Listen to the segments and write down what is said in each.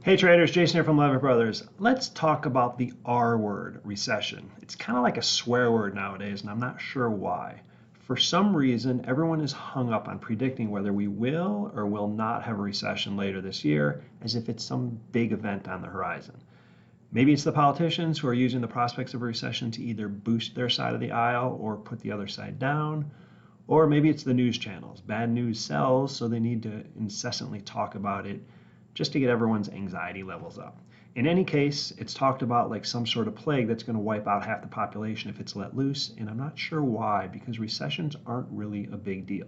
Hey traders, Jason here from Levitt Brothers. Let's talk about the R word, recession. It's kind of like a swear word nowadays, and I'm not sure why. For some reason, everyone is hung up on predicting whether we will or will not have a recession later this year, as if it's some big event on the horizon. Maybe it's the politicians who are using the prospects of a recession to either boost their side of the aisle or put the other side down. Or maybe it's the news channels. Bad news sells, so they need to incessantly talk about it just to get everyone's anxiety levels up. In any case, it's talked about like some sort of plague that's going to wipe out half the population if it's let loose, and I'm not sure why, because recessions aren't really a big deal.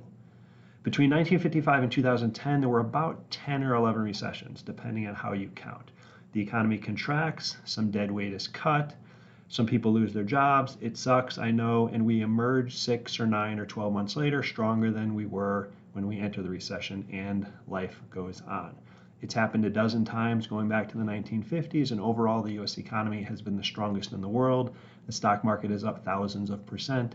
Between 1955 and 2010, there were about 10 or 11 recessions, depending on how you count. The economy contracts, some dead weight is cut, some people lose their jobs. It sucks, I know, and we emerge 6 or 9 or 12 months later stronger than we were when we enter the recession, and life goes on. It's happened a dozen times going back to the 1950s, and overall the US economy has been the strongest in the world. The stock market is up thousands of percent,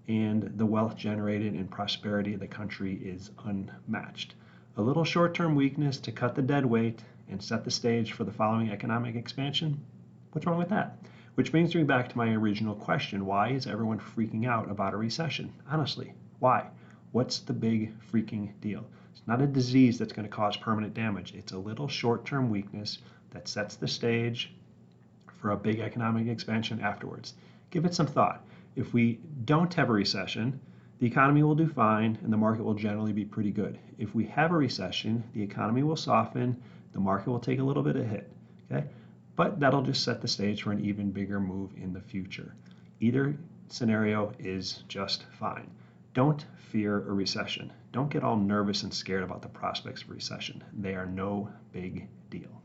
and the wealth generated and prosperity of the country is unmatched. A little short-term weakness to cut the dead weight and set the stage for the following economic expansion? What's wrong with that? Which brings me back to my original question. Why is everyone freaking out about a recession? Honestly, why? What's the big freaking deal? It's not a disease that's going to cause permanent damage. It's a little short-term weakness that sets the stage for a big economic expansion afterwards. Give it some thought. If we don't have a recession, the economy will do fine and the market will generally be pretty good. If we have a recession, the economy will soften, the market will take a little bit of hit. Okay? But that'll just set the stage for an even bigger move in the future. Either scenario is just fine. Don't fear a recession. Don't get all nervous and scared about the prospects of recession. They are no big deal.